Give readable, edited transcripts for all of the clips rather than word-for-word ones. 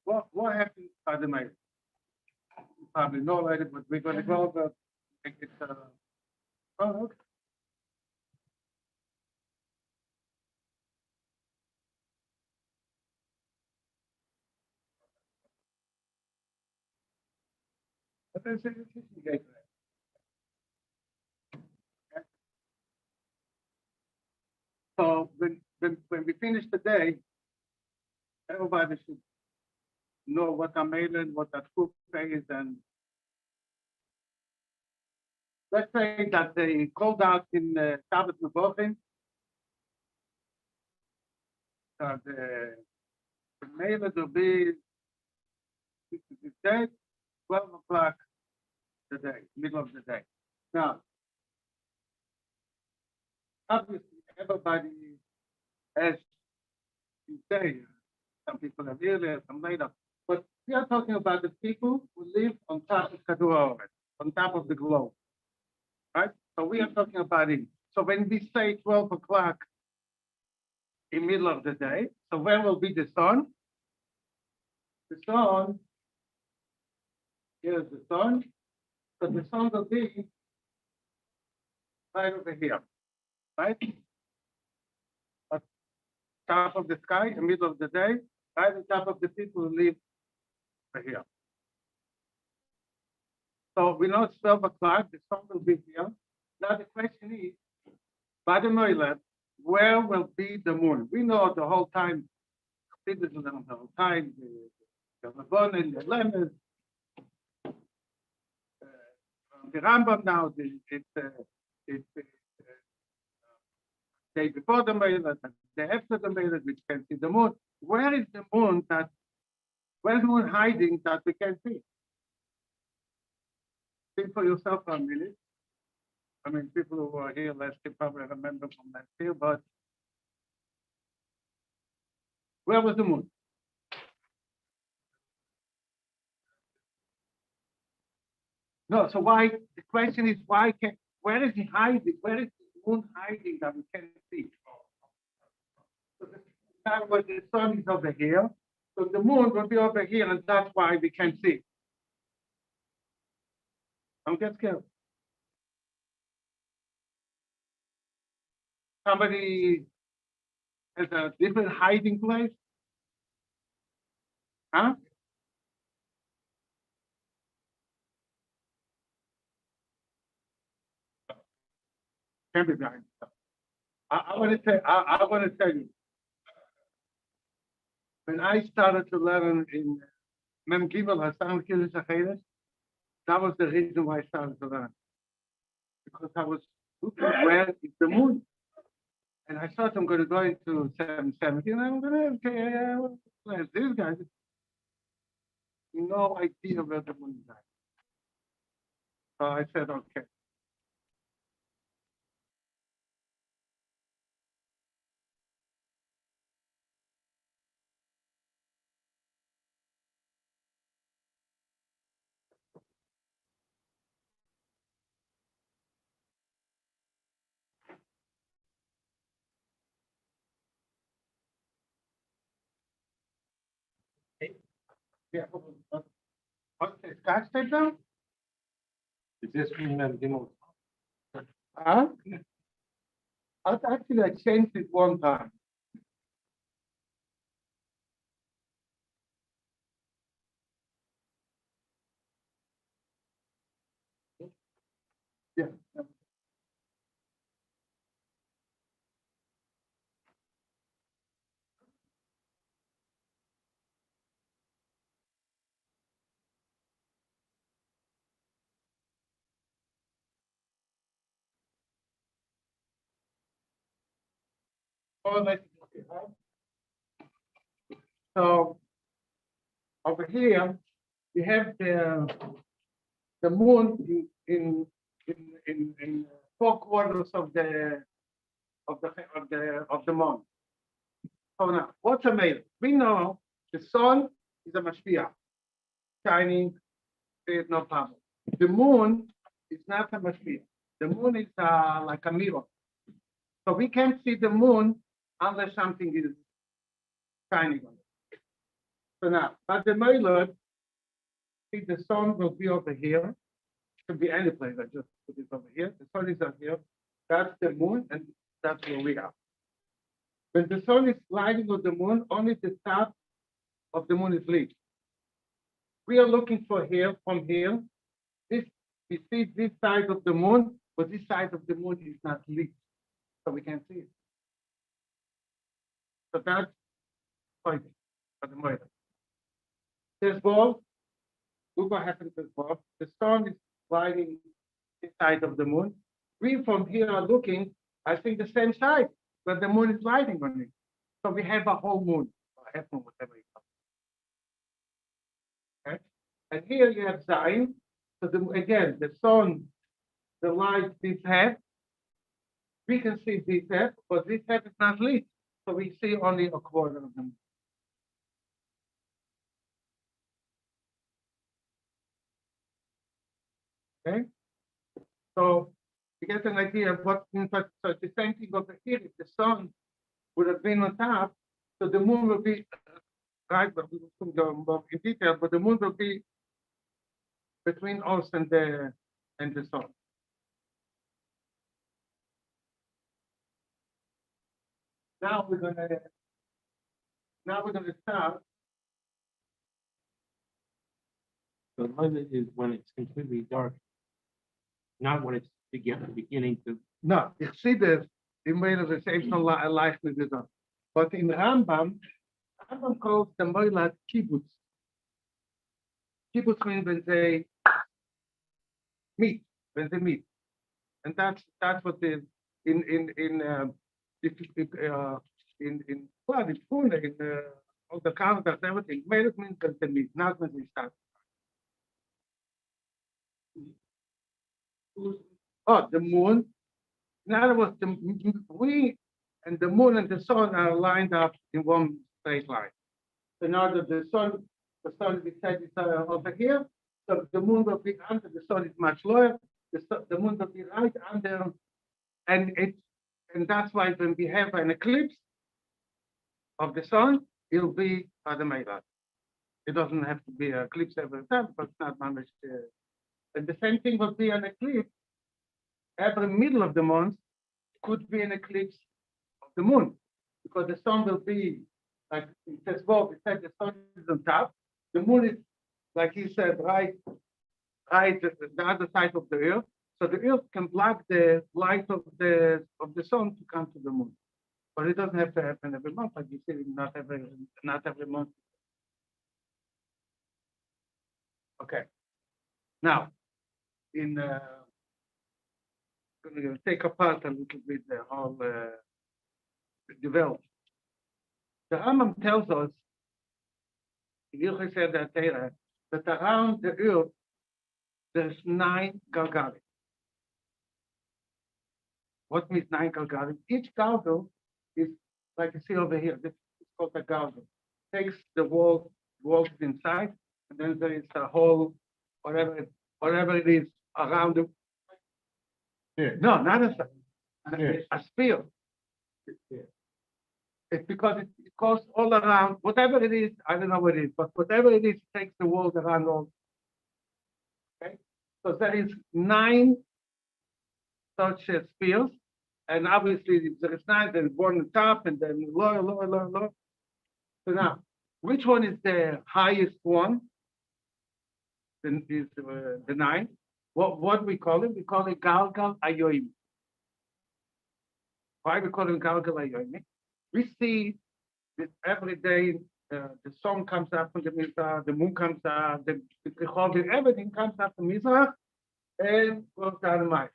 What happened by the mail? You probably know already, but we're going to go over. It's, oh, okay. But there's a okay. So when we finish the day, everybody should know what a mailing, what a scoop is, and let's say that they called out in Shabbat Nebuchim that the mailing will be this day, 12 o'clock the day, middle of the day. Now, obviously, everybody, as you say, some people are earlier, some later, but we are talking about the people who live on top of Kadur Haaretz, on top of the globe, right? So we are talking about it. So when we say 12 o'clock in middle of the day, so where will be the sun? The sun, here's the sun, so the sun will be right over here, right? At top of the sky, in the middle of the day, right on top of the people who live over here. So we know it's 12 o'clock, the sun will be here. Now the question is, by the Moiled, where will be the moon? We know the whole time, the whole time, the Rabban and the Lemon, the Rambam now, it's day before the Moiled, the day after the Moiled, which can see the moon. Where is the moon where's the moon hiding that we can see? Think for yourself for a minute. I mean, people who were here last year probably remember from last year, but where was the moon? No, so why, the question is where is he hiding? Where is the moon hiding that we can't see? So now when the sun is over here, so the moon will be over here, and that's why we can't see. Don't get scared. Somebody has a different hiding place? Huh? Can't be behind stuff. I want to say, I want to tell you, when I started to learn in Mem Gimel Hassan Kiddush Hachodesh, that was the reason why I started to learn. Because I was looking where is the moon. And I thought I'm going to go into 770 and I'm going to, okay, these guys, no idea where the moon is at. So I said, okay. Yeah, what's the scotch tape now? Is this Mem Gimel? Huh? Actually, I changed it one time. Yeah. Oh, okay, right? So over here, you have the moon in 4 quarters of the month. So now, what's amazing? We know the sun is a mashpia, shining, there is no problem. The moon is not a mashpia. The moon is like a mirror. So we can't see the moon unless something is shining on it. So now, but the Moilad, see the sun will be over here. Could be any place. I just put it over here. The sun is up here. That's the moon, and that's where we are. When the sun is lighting on the moon, only the top of the moon is lit. We are looking for here, from here. This we see this side of the moon, but this side of the moon is not lit, so we can't see it. So that's pointing for the moon. This ball, look what happened to this ball. The sun is lighting this side of the moon. We from here are looking, I think the same side, but the moon is lighting on it. So we have a whole moon, or half moon, whatever you call it. Okay? And here you have Zion. So again, the sun, the light, this half, we can see this half, but this half is not lit. So we see only a quarter of the moon. Okay? So you get an idea of what, so it's the same thing over here. If the sun would have been on top, so the moon will be right, but we will go more in detail, but the moon will be between us and the sun. Now we're gonna start. The limit is when it's completely dark, not when it's beginning to. No, you see this, in way of the same life with this. But in Rambam calls the Moilad kibbutz. Kibbutz means when they meet, and that's what the in well, it's Pune, in all the calendars, everything. Moilad means that they meet, not when they start. Oh, the moon. In other words, we and the moon and the sun are lined up in one straight line. In order the sun is said is over here, so the moon will be under. The sun is much lower. The moon will be right under, and that's why when we have an eclipse of the sun, it'll be the Meilad. It doesn't have to be an eclipse every time, but it's not much. And the same thing will be an eclipse. Every middle of the month could be an eclipse of the moon, because the sun will be, like it says, Bob, it said the sun is on top, the moon is, like he said, right the other side of the earth, so the earth can block the light of the sun to come to the moon. But it doesn't have to happen every month, like you see, not every month. Okay. Now, I'm going to take apart a little bit the whole development. The Rambam tells us, Hilchos said that around the earth there's 9 galgalim. What means 9 galgalim? Each galgal is like you see over here. This is called a galgal. Takes the walls inside, and then there is a whole whatever it is around the. Yeah. No, not a sphere. Yeah. It's because it goes all around, whatever it is, I don't know what it is, but whatever it is, it takes the world around all. Okay? So there is 9 such spheres, and obviously there is 9, there's one on top, and then lower. So now, which one is the highest one? Then is the 9. What we call it? We call it Galgal Ayoim. Why we call it Galgal Ayoim? We see that every day the sun comes up from the Mizrach, the moon comes up, the everything comes up from Mizrach and goes down the Ma'ariv.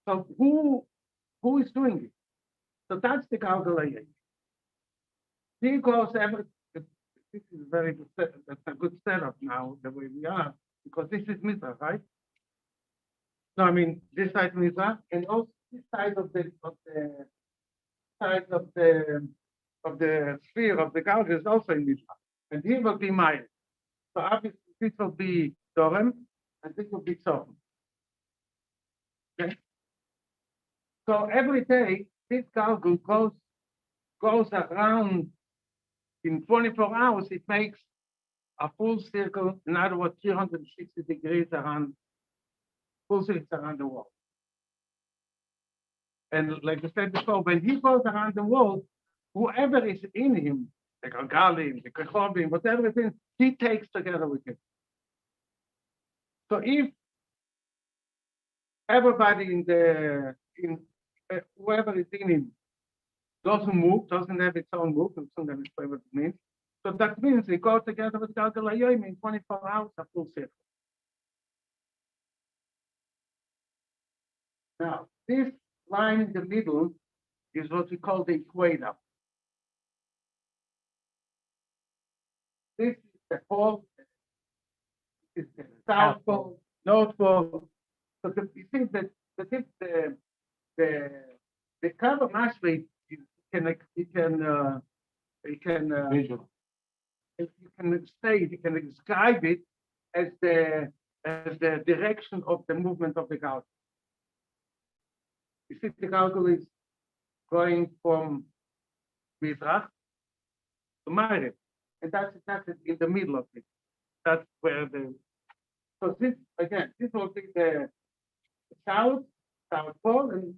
So who is doing it? So that's the Galgal Ayoim. He goes this is very good. That's a good setup now, the way we are, because this is Mizrach, right? No, I mean this side Mizrach, and also this side of the sphere of the Galgal is also in Mizrach, and here will be Ma'ariv. So obviously this will be Dorem, and this will be Tzorem. Okay. So every day this Galgal goes around in 24 hours. It makes a full circle, in other words, 360 degrees around, full circle around the world. And like I said before, when he goes around the world, whoever is in him, the Galgalim, the Kechovim, whatever it is, he takes together with him. So if everybody whoever is in him doesn't move, doesn't have its own move, and soon I'll explain what it means. So that means they go together with Galgalayim in 24 hours, a full circle. Now, this line in the middle is what we call the equator. This is the pole, this is the south pole, north pole. So you see that the cover mashli you can describe it as the direction of the movement of the galgal. You see the galgal is going from Mizrach to Ma'ariv, and that's in the middle of it. That's where so this will be the south pole and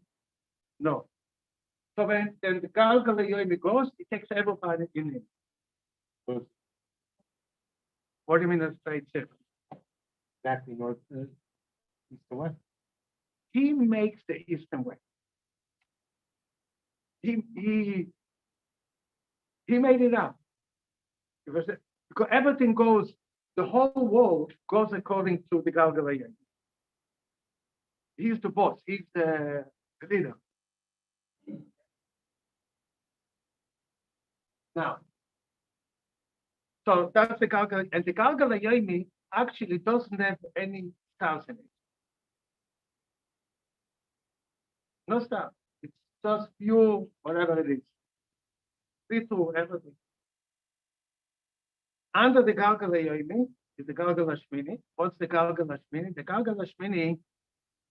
north. So when the galgal yomi goes, it takes everybody in it. What do you mean a straight circle? Exactly north, east to west. He makes the east and west. He made it up. Because everything goes, the whole world goes according to the galgal yomi. He's the boss. He's the leader. Now, so that's the galgal, and the galgal yomi actually doesn't have any stars in it. No stars. It's just pure whatever it is. Little everything. Under the galgal yomi is the galgal hashmini. What's the galgal hashmini? The galgal hashmini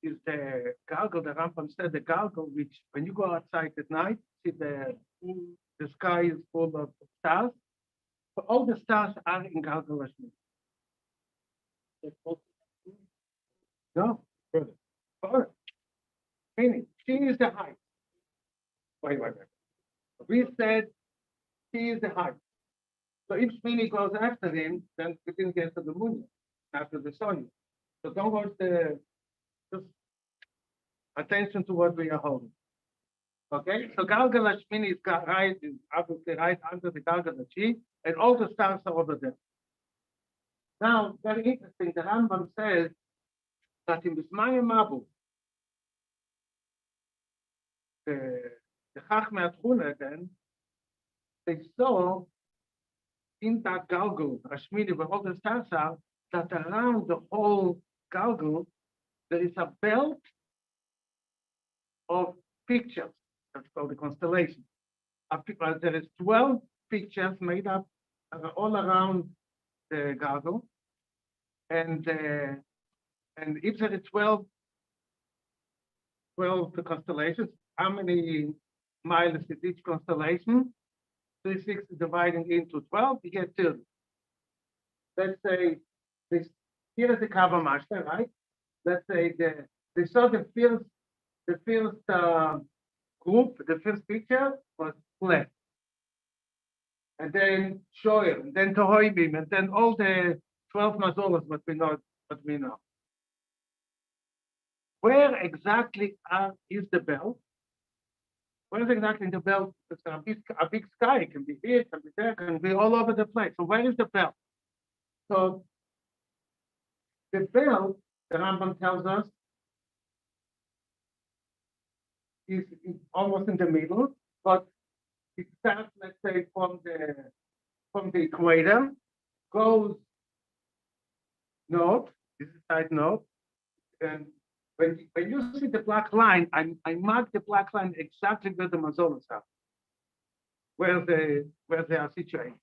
is the galgal, the Rambam said, the galgal which, when you go outside at night, see the sky is full of stars. So all the stars are in galgal hashmini. No, further. Meaning, she is the height. Wait. We said she is the height. So if Shmini goes after him, then we didn't get to the moon after the sun. So don't watch just attention to what we are holding. Okay, so Galgal Hashmini is right, is obviously right under the Galgal Hashi, and all the stars are over there. Now, very interesting, the Rambam says that in Bismaya Mabu, the Chachmei Atchuna then, they saw in that Galgal, Hashmini, where all the stars are, that around the whole Galgal, there is a belt of pictures. That's called the constellation. There is 12 pictures made up all around the Galgal, and if there is 12 constellations, how many miles is each constellation? 360 dividing into 12, you get 30. Let's say this. Here is the cover master, right? Let's say they saw the first group, the first picture was flat, and then Shoyer, and then Tohoibim, and then all the 12 mazolas, what we know. Where exactly is the belt? Where is exactly the belt? It's a big sky. It can be here, it can be there, it can be all over the place. So where is the belt? So the belt, the Rambam tells us, is almost in the middle, but it starts, let's say, from the equator, goes north. This is side north, and when you see the black line, I mark the black line exactly where the mazolas are, where they are situated.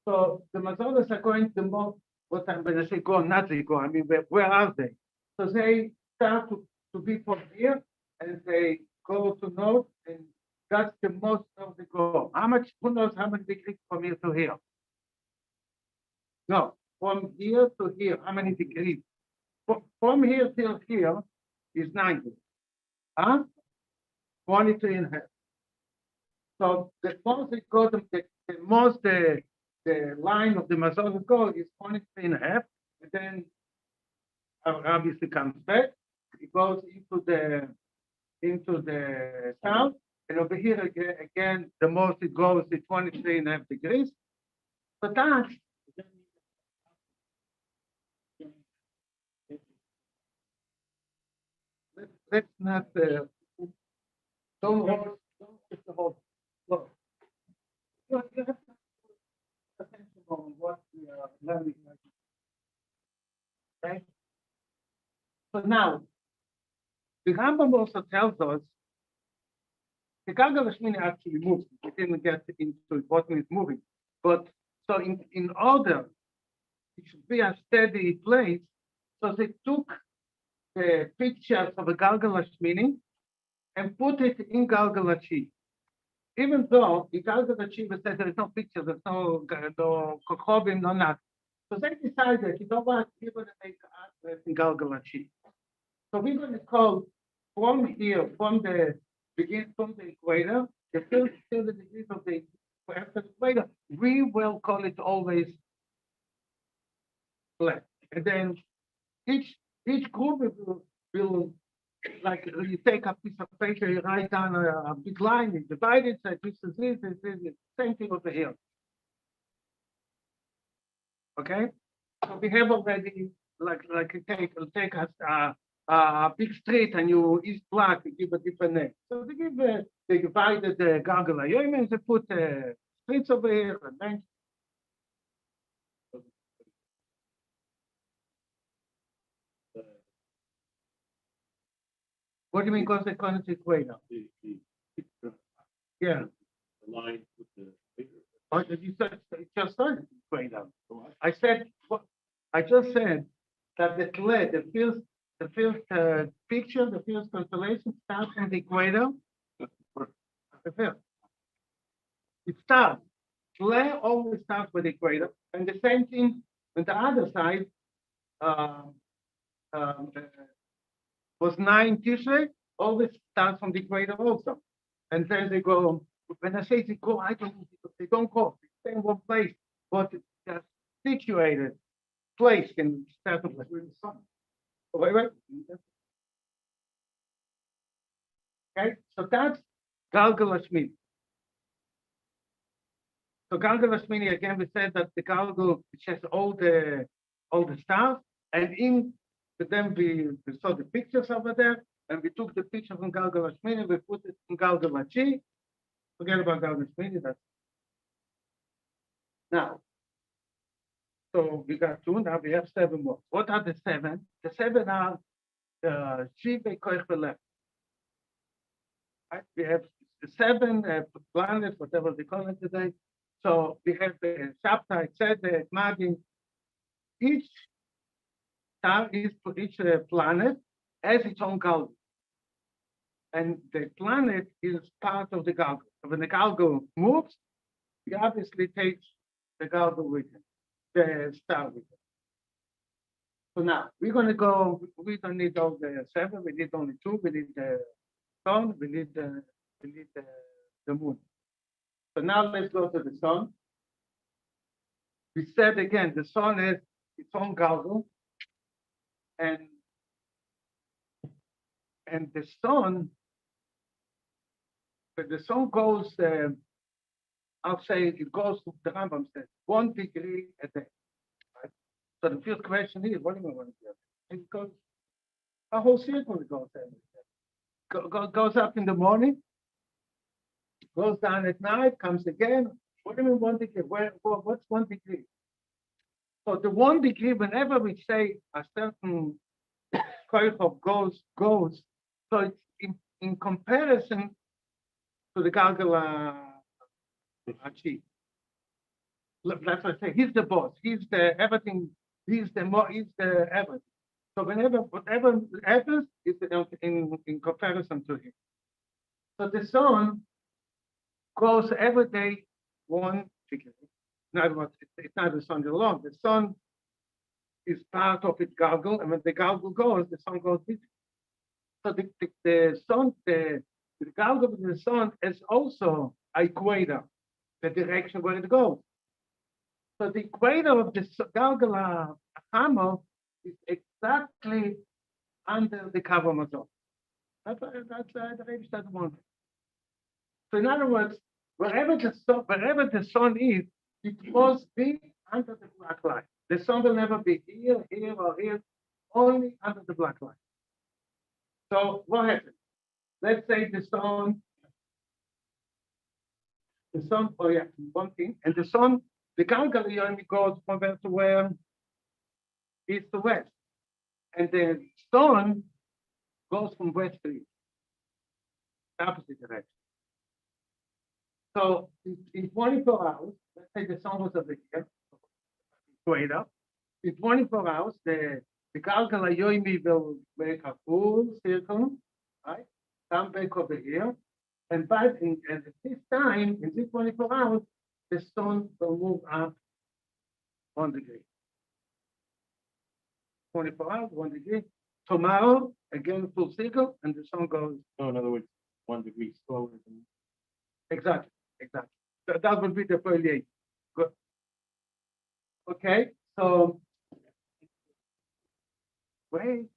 So the mazolas are going the most. What I'm going to say, go, not they go. I mean, where are they? So they start to be from here, and they go to north, and that's the most of the go. Who knows how many degrees from here to here? No, from here to here, how many degrees? From here till here is 90. Huh? 23 and a half. So the most it goes, the most the line of the Masonic goal is 23 and a half, and then obviously comes back. It goes into the south, and over here again the most it goes is 23 and a half degrees. So that's let's not don't put the whole look. You have to pay attention on what we are learning. Okay. So now the Rambam also tells us the Galgal Hashmini actually moves. We didn't get into what is moving, but so in order it should be a steady place, so they took the pictures of a Galgal Hashmini and put it in Galgal Hachi. Even though in Galgal Hachi we said there is no picture, there's no Kochovim, no nothing. So they decided, you know what, we're going to make an address in Galgal Hachi. So we're going to call from here, from the equator, the first 30 degrees of the after the equator, we will call it always flat. And then each group will like you take a piece of paper, you write down a big line, you divide it, say this is this, same thing over here. Okay? So we have already like you take a big street and you each block you give a different name. So they divided the Gargala. You mean they put streets over here and then what do you mean because they couldn't equator? Yeah. The line with the figure. Or did you said it just started equator? I said I just said that the first picture, the first constellation starts from the equator. The first. It starts. Flare always starts with the equator, and the same thing on the other side was 9 Tishrei, always starts from the equator also. And then they go, when I say they go, I don't know because they don't go, they stay in one place, but they're situated place can start with the sun. Wait. Okay, so that's Galgal Hashmini. So Galgal Hashmini, again, we said that the Galgal, which has all the stars, and then we saw the pictures over there, and we took the picture from Galgal Hashmini, we put it in Galgal Hachi. Forget about Galgal Hashmini, that's now. So we got 2, now we have 7 more. What are the 7? The 7 are the Shiva Koich Belef. Right? We have the 7 planets, whatever they call it today. So we have the Shabtai, Tzedek, Magin. Each star is for each planet has its own Galgal. And the planet is part of the Galgal. So when the Galgal moves, it obviously takes the Galgal with it, the star with it. So now we're going to go, we don't need all the 7, we need only 2, we need the sun, we need the moon. So now let's go to the sun. We said again, the sun has its own Galgal, and the sun goes, I'll say it goes to the Rambam says 1 degree a day. Right? So the first question is, what do you want to do? It goes a whole circle. It goes goes up in the morning, goes down at night, comes again. What do you mean 1 degree? What's 1 degree? So the 1 degree, whenever we say a certain koichov goes, so it's in comparison to the Galgal Hachi. That's what I say. He's the boss. He's the everything. He's the everything. So whatever happens is in comparison to him. So the sun goes every day 1 degree. In other words, it's not the sun alone. The sun is part of its gargle, and when the gargle goes, the sun goes with it. So the sun, the gargle of the sun is also equator, the direction where it goes. So the equator of the gargle hammer is exactly under the cover of the zone. That's the Rabbi started one. So in other words, wherever the sun is, it must be under the black line. The sun will never be here, here, or here, only under the black line. So what happens? Let's say the sun, oh yeah, one thing, and the sun, the Galgal only goes from where to where? East to west. And the sun goes from west to east, opposite direction. So in 24 hours, let's say the sun was over here, equator. In 24 hours, the Galgal Yoimi will make a full circle, right? Come back over here. And at this time, in these 24 hours, the sun will move up 1 degree. 24 hours, 1 degree. Tomorrow, again, full circle, and the sun goes. So in other words, 1 degree slower than. Exactly. So that would be the foliage. Good. Okay, so wait.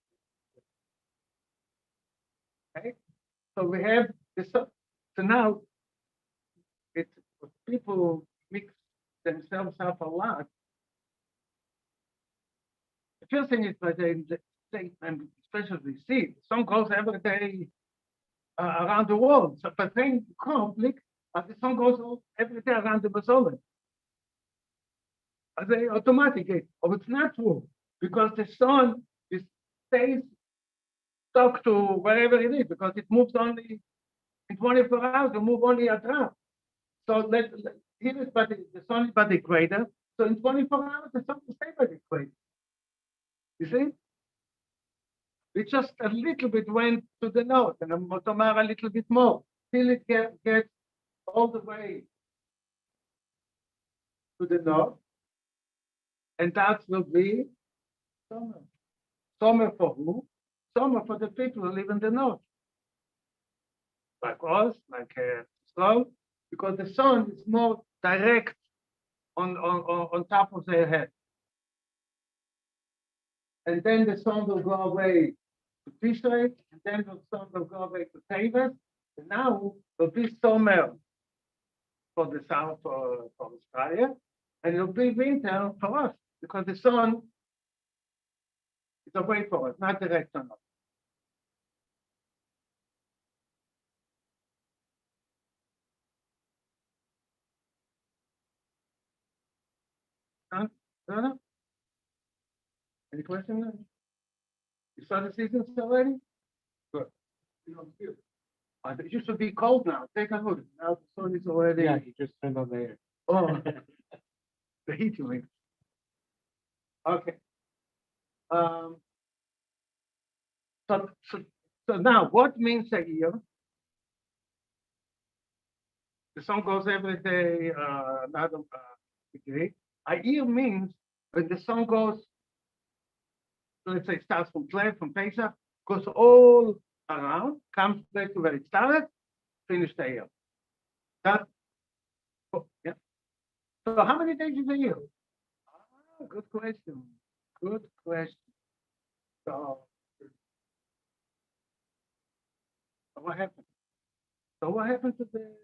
Okay, so we have this. So now, it's people mix themselves up a lot. The first thing is that they say, and especially see, sun goes every day around the world. So the same conflict as the sun goes every day around the Masolet. As they automatically, or it's not true, because the sun stays stuck to wherever it is, because it moves only in 24 hours, it moves only a drop. So here is the sun is by the equator. So in 24 hours, the sun will stay by the equator. You see? It just a little bit went to the north, and tomorrow a little bit more, till it gets all the way to the north. And that will be summer. Summer for who? Summer for the people who live in the north. Like us, like Israel, because the sun is more direct on top of their head. And then the sun will go away to Tishrei, and then the sun will go away to Teves, and now will be summer for the south for Australia, and it will be winter for us, because the sun is away from us, not direct on us. Huh? Any questions? You saw the seasons already? Good. It used to be cold now. Take a look. Now the sun is already. Yeah, he just turned on the air. Oh, the heat you mean. Okay. So now, what means a year? The sun goes every day, another degree. A year means when the sun goes, let's say, starts from Pesach, goes all around, comes back to where it started, finish the year. That, yeah. So how many days is a year? Good question. Good question. So what happened? So what happened to the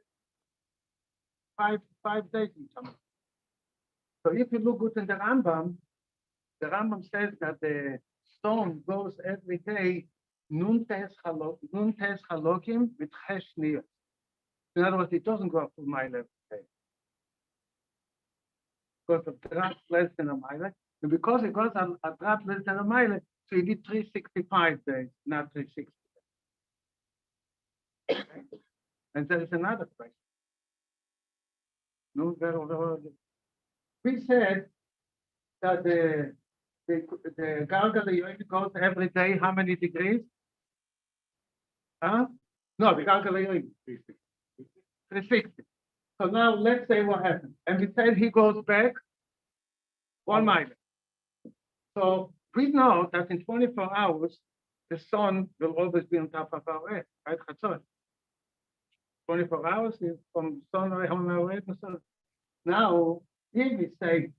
5 days in summer? So if you look good in the Rambam says that the stone goes every day nun tes halokim with chesh niyot. In other words, it doesn't go up to mile every day. Because of drop less than a mile, and because it goes a drop less than a mile, so you need 365 days, not 360. And there is another question. No, we said that the Galgal Yoim goes every day, how many degrees? Huh? No, the Galgal Yoim, 360. So now let's say what happened. And we said he goes back 1 mile. So we know that in 24 hours, the sun will always be on top of our head, right? Chatzot. 24 hours is from sunrise on our head. So now, here we say,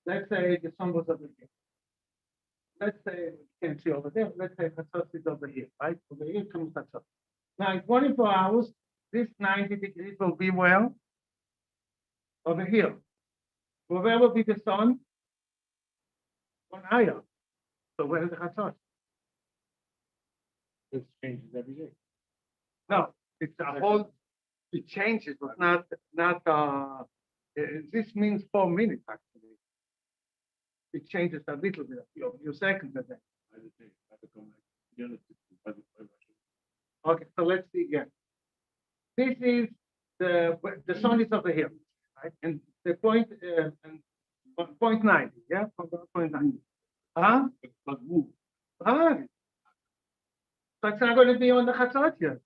let's say the sun was over here. Let's say we can't see over there. Let's say Chatzot is over here, right? Over here comes Chatzot. Now, in 24 hours, this 90 degrees will be well over here. Well, where will be the sun? On higher. So where is the Chatzot? It changes every day. No, it's a whole, it changes, but this means 4 minutes actually. It changes a little bit of your seconds a day. Okay, so let's see again. This is the sun is over here, right? And the point, and 0.9, yeah, 0.9. Huh? Right. So it's not going to be on the Chatzot yet.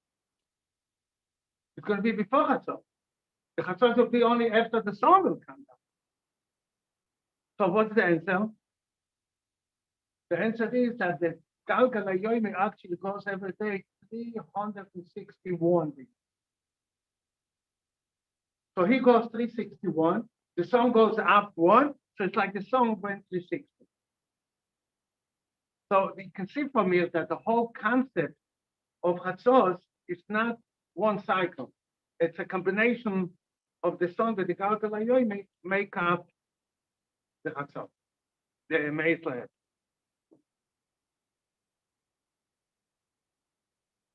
It's going to be before Chatzot. The Chatzot will be only after the sun will come down. So what's the answer? The answer is that the Galgal HaYomi actually goes every day 361 days. So he goes 361, the sun goes up 1, so it's like the sun went 360. So you can see from here that the whole concept of Chatzos is not one cycle. It's a combination of the sun that the Galgal HaYomi make up the Chatzos, the Meisler.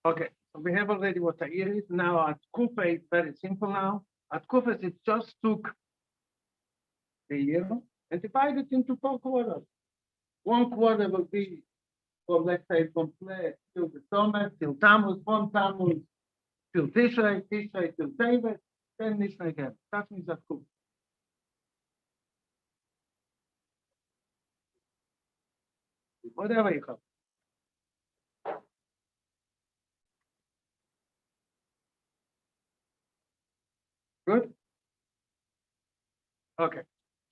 Okay, so we have already what Ta'ir is. Now at Kufa is very simple now. At Kufa it just took the year and divided into 4 quarters. 1 quarter will be from, let's say, from Pleh till the summer, till Tammuz, from Tammuz till Tishrei, Tishrei till Tevet, then Nishrei again. That means at Kufa. Whatever you call. Good? Okay.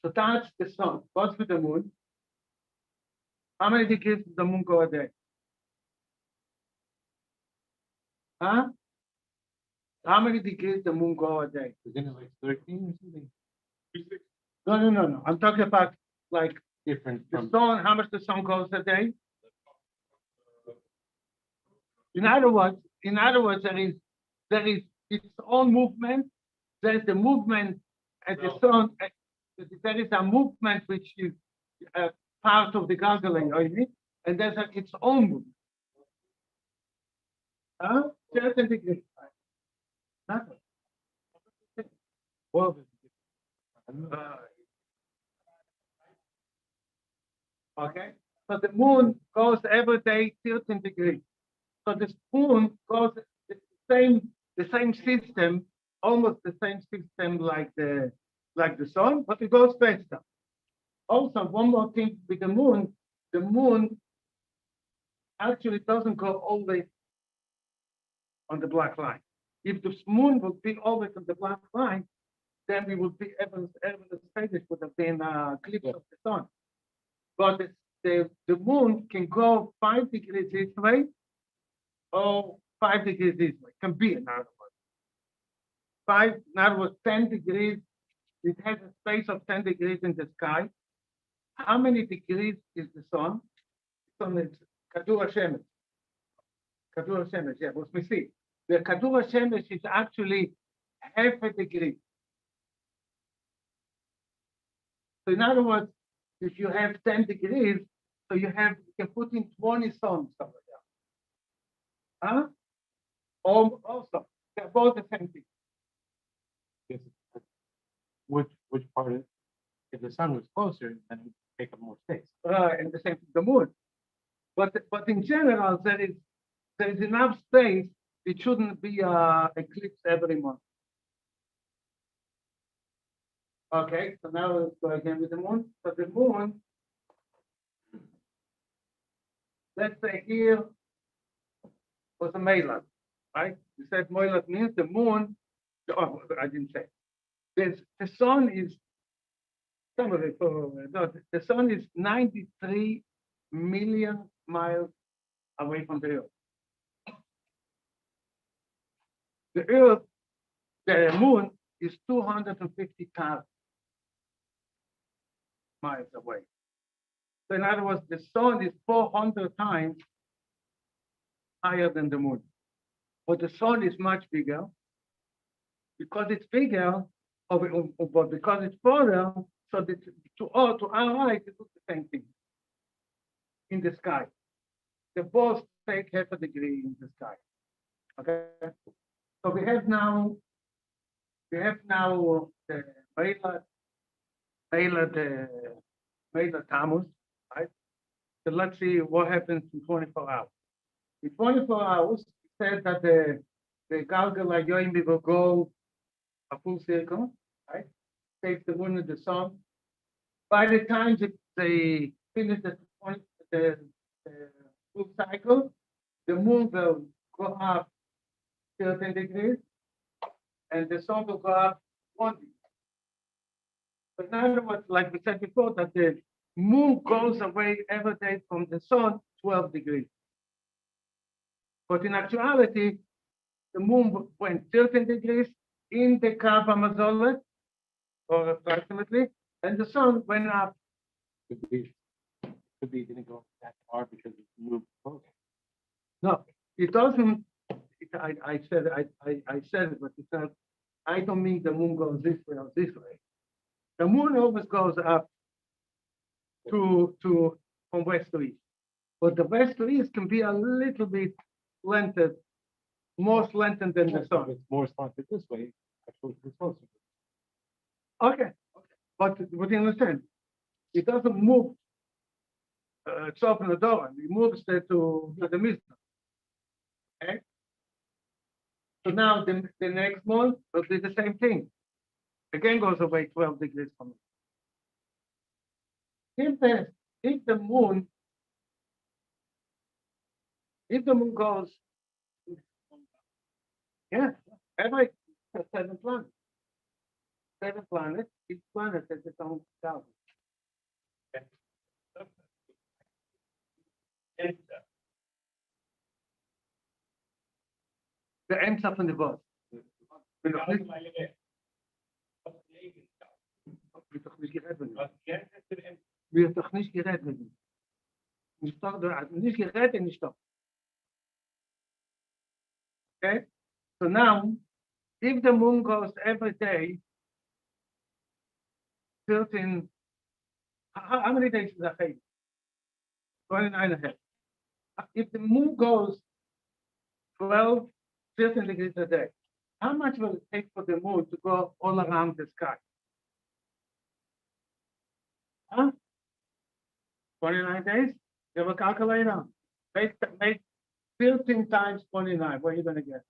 So that's the sun. What's with the moon? How many degrees does the moon go a day? Huh? How many degrees the moon go a day? Isn't it like 13 or something? No. I'm talking about like Different the from. sun, how much the sun goes a day? In other words, there is its own movement. There is the movement at the sun. There is a movement which is part of the gargling, and there's its own movement. Huh? Certain degree. Nothing. Well, okay. So the moon goes every day 13 degrees. So the moon goes the same system, almost the same system like the sun, but it goes faster. Also, one more thing with the moon actually doesn't go always on the black line. If the moon would be always on the black line, then we would be Evans Hachodesh would have been eclipse of the sun. But the moon can go 5 degrees this way or 5 degrees this way. Can be in other words. In other words, 10 degrees. It has a space of 10 degrees in the sky. How many degrees is the sun? The sun is Kadur HaShemesh. Kadur HaShemesh, yeah, what we see. The Kadur HaShemesh is actually half a degree. So in other words, if you have 10 degrees, so you can put in 20 suns over there. Huh? Also, they're both the same thing. Yes. Which part of it? If the sun was closer, then it would take up more space. And the same the moon. But in general, there is enough space. It shouldn't be eclipse every month. Okay, so now let's go again with the moon. So the moon, let's say here was a Meilat, right? You said Meilat means the moon. Oh, I didn't say. The sun is, somebody for, no, the sun is 93 million miles away from the Earth. The Earth, the moon is 250,000 miles away. So in other words, the sun is 400 times higher than the moon. But the sun is much bigger. Because it's bigger, but because it's further, so that to our right, it looks the same thing in the sky. They both take half a degree in the sky. Okay. So we have now the Mela Tammuz, right? So let's see what happens in 24 hours. In 24 hours, it said that the Galgal Yoimi will go a full circle, right? Take the moon and the sun. By the time they finish the full cycle, the moon will go up 13 degrees, and the sun will go up 1 degree. But in other words, like we said before, that the moon goes away every day from the sun 12 degrees. But in actuality, the moon went 13 degrees in the Kav Amazolet, or approximately, and the sun went up. Could be didn't go that far because it moved closer. No, it doesn't. I said it, but it said, I don't mean the moon goes this way or this way. The moon always goes up to from west to east, but the west to east can be a little bit slanted, more slanted than the sun. It's more slanted this way. Actually, it's closer. Okay, but you understand, it doesn't move. It's open the door and it moves there to the Mizrach. Okay. So now the next month will be the same thing. Again goes away 12 degrees from it. If the moon goes, yeah, every 7 planets. 7 planets, each planet has its own star. The Emsa van de Bos. Wil je toch niet gered worden? Wil je toch niet gered worden? Je stort eruit. Niet gered en je stopt. Okay? So now, if the moon goes every day, 13, how many days is that? 29.5. If the moon goes 12, 13 degrees a day, how much will it take for the moon to go all around the sky? Huh? 29 days? You have a calculator? Make 13 times 29. What are you going to get?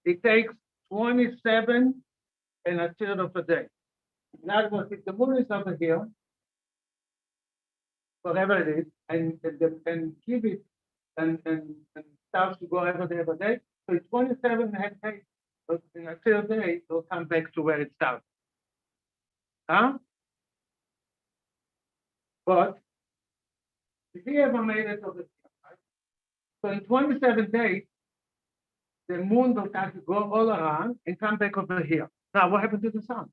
It takes 27 and a third of a day. In other words, if the moon is over here, whatever it is, and keep it and starts to go every day, so it's 27 and a half days. But in a third day, it will come back to where it started. Huh? But if he ever made it over here, right? So in 27 days, the moon will have to go all around and come back over here. Now, what happened to the sun?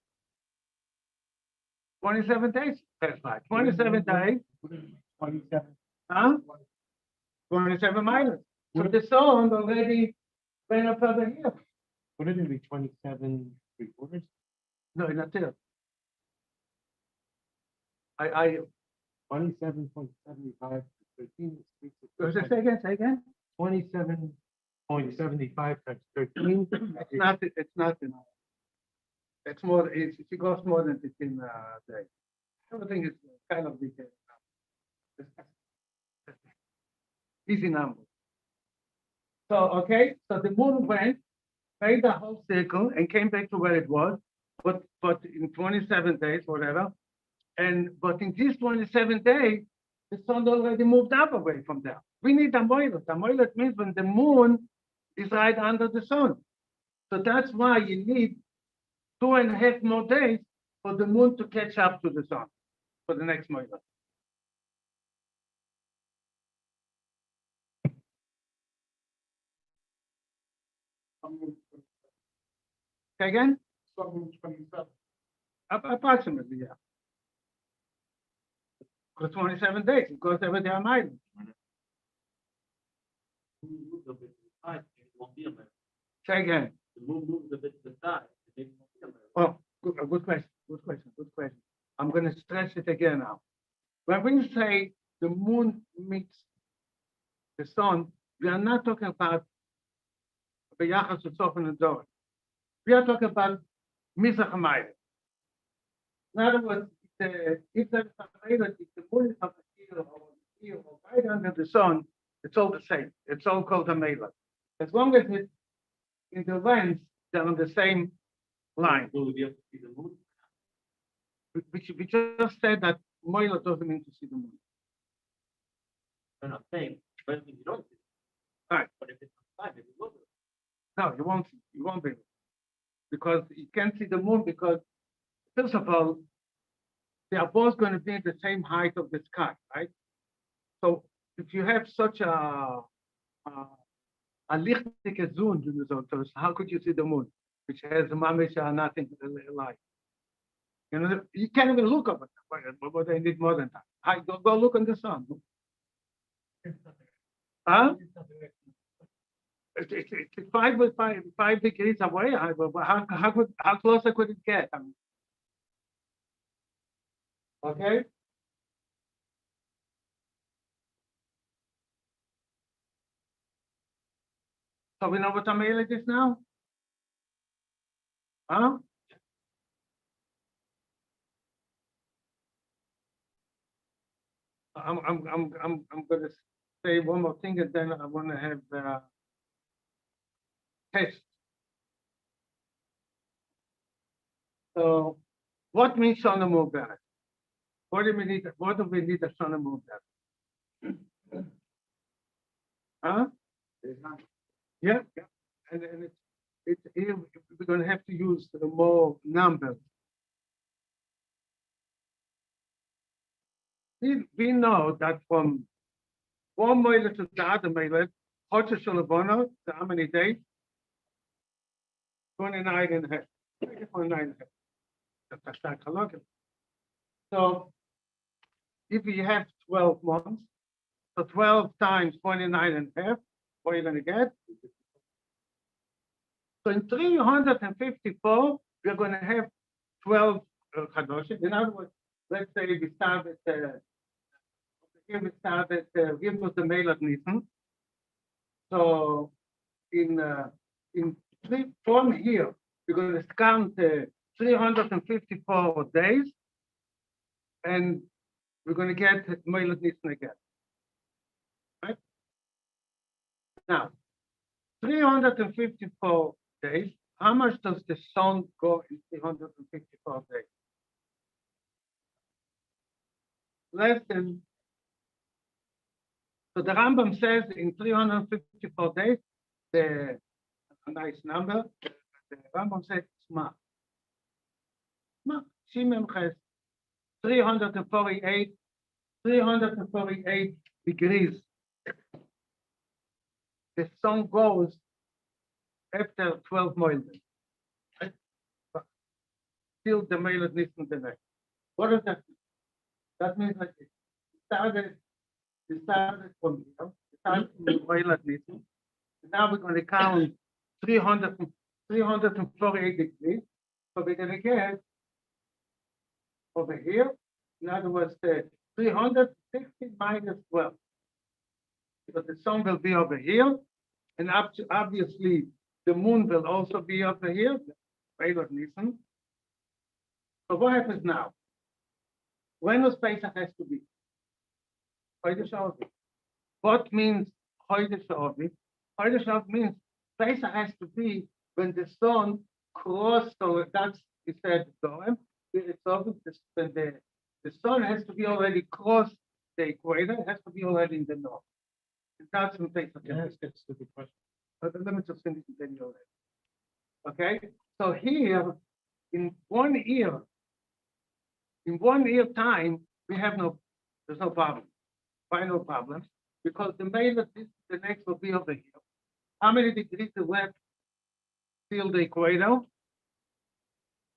27 days. That's right. 27 days. 27. Huh? 27 miles. So the sun already went up over here. Wouldn't it be 27 3/4? No, not there. I 27.75 13 say again. 27.75 times 13. It's not enough. It's more, it goes more than 15 days. Everything is kind of detailed. Easy number. So, okay, so the moon went, made the whole circle and came back to where it was, but in 27 days, whatever. But in these 27 days, the sun already moved up away from there. We need a moilet. A moilet means when the moon is right under the sun. So that's why you need 2.5 more days for the moon to catch up to the sun for the next moilet. Say again? Approximately, yeah. For 27 days, it goes every day a mile. Move a bit to the side, it won't be a mile. Say again. The moon moves a bit to the side, it won't be a mile. Oh, good question. I'm going to stress it again now. When you say the moon meets the sun, we are not talking about B'yachas Sof and Dor. We are talking about Mizrach Hamayim. In other words, if there's a Meilet, if the moon is over here or right under the sun, it's all the same. It's all called a Meilet. As long as it's in the lens, they're on the same line. Will we be able to see the moon? We just said that Meilet doesn't mean to see the moon. I'm not saying, but you don't see it. Right. But if it's outside, maybe we'll do it. No, you won't. You won't be able to. Because you can't see the moon because, first of all, they are both going to be the same height of the sky, right? So if you have such a lichtige zone, how could you see the moon, which has mamish nothing light? You know, you can't even look up at it, but they need more than that. Go look on the sun. Huh? It's 5 degrees away. How closer could it get? I mean, okay. So we know what Amelia is now? Huh? I'm gonna say one more thing and then I want to have test. So what means Shana Mubarak? What do we need a Shana Mubarak? Huh? Yeah. And it's here we're gonna have to use more numbers. We know that from one mile to the other mile, Hachodesh Shalavono, how many days? 29 and a half. 29 and a half. That's psychological. So if you have 12 months, so 12 times 29 and a half, what are you going to get? So in 354, we're going to have 12 Hachodesh. In other words, let's say we start at here we start at Hilchos the Melech Nisan. So from here, we're going to count 354 days, and we're going to get Melech Nisan again. Right? Now, 354 days, how much does the sun go in 354 days? Less than. So the Rambam says in 354 days, a nice number, the Rambam says, Sma. Shimon has 348 degrees. The sun goes after 12 miles. Right? Still the male needs to the next. What does that mean? That means that it started from here, it started from the male needs. Now we're going to count 348 degrees. So we're going to get over here, in other words, 360 minus 12. So the sun will be over here, and obviously the moon will also be over here. Listen. So what happens now? When does Pesach has to be? Hachodesh Shavuot. What means Hachodesh Shavuot? Hachodesh Shavuot means Pesach has to be when the sun crosses. So that's it said Doem. It's obvious when the sun has to be already crossed the equator. It has to be already in the north. that's some things. Yes, that's a good question. Let me just finish and then you'll. Okay, so here, in 1 year, in 1 year time, we have there's no problem. Why no problem? Because the main of this, the next will be over here. How many degrees the left till the equator?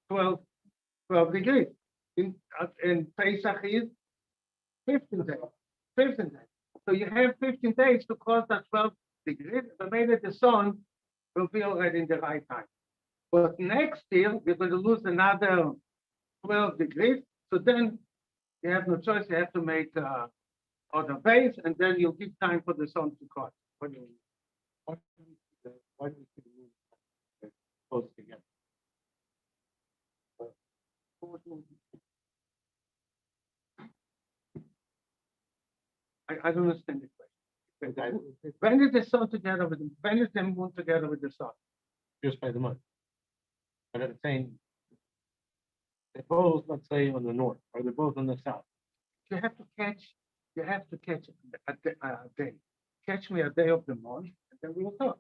12, 12 degrees. In Pesach is 15 days. 15 days. So you have 15 days to cross that 12 degrees. The minute the sun will be already in the right time. But next year, we're going to lose another 12 degrees. So then you have no choice. You have to make other base, and then you'll give time for the sun to cross. Why do we see the moon close together? I don't understand the question. Because When is the sun together with when is the moon together with the sun? just by the month. But I'm saying, they're both, let's say, on the north, or they're both on the south. You have to catch a day. Catch me a day of the month, and then we will talk.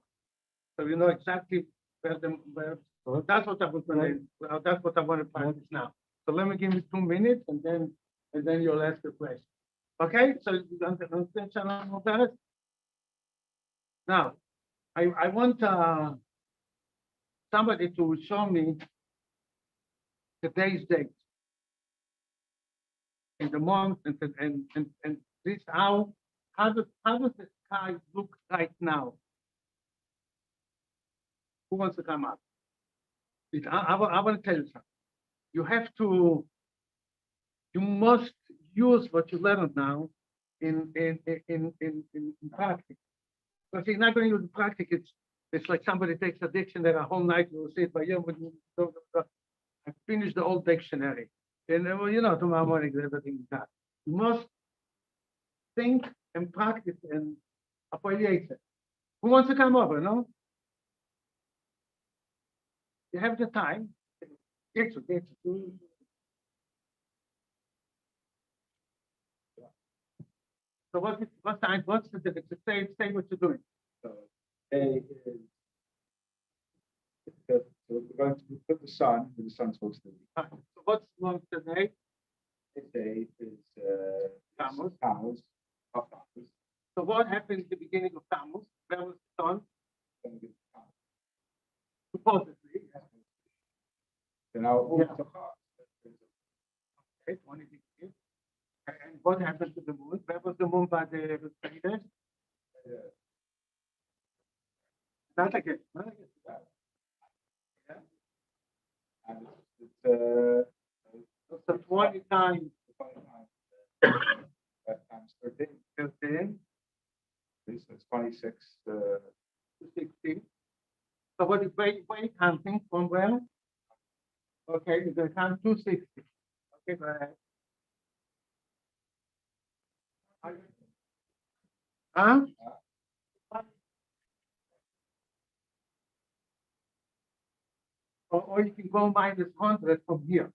So you know exactly where So that's what I was going to, that's what I want to practice now. So let me give you 2 minutes, and then you'll ask the question. Okay, so you understand Shalom about it? Now, I want somebody to show me today's date in the month and this how does the sky look right now? Who wants to come up? I want to tell you something. You must use what you learned now in practice. Because you're not going to use the practice. It's like somebody takes a dictionary a whole night. You'll see it by you. I finished the whole dictionary. And tomorrow morning everything is done. You must think and practice and apply. Who wants to come over? No? You have the time. Get you. So what's time? What's the difference? Say what you're doing. So A is so we're going to put the sun where the sun's supposed to be. So what's month today? A is Tammuz. Tammuz. So what happened at the beginning of Tammuz? Where was the sun? Supposedly. So now Yeah. Okay, 20 degrees. And what happened to the moon? Where was the moon by the Hachodesh? Not again. Not again. Yeah. And it's So 20 times 13. 15 So it's 26. to 60. So what is weight counting from where? Okay, you're going to count 260. Okay, go ahead. Huh? Or you can go minus 100 from here.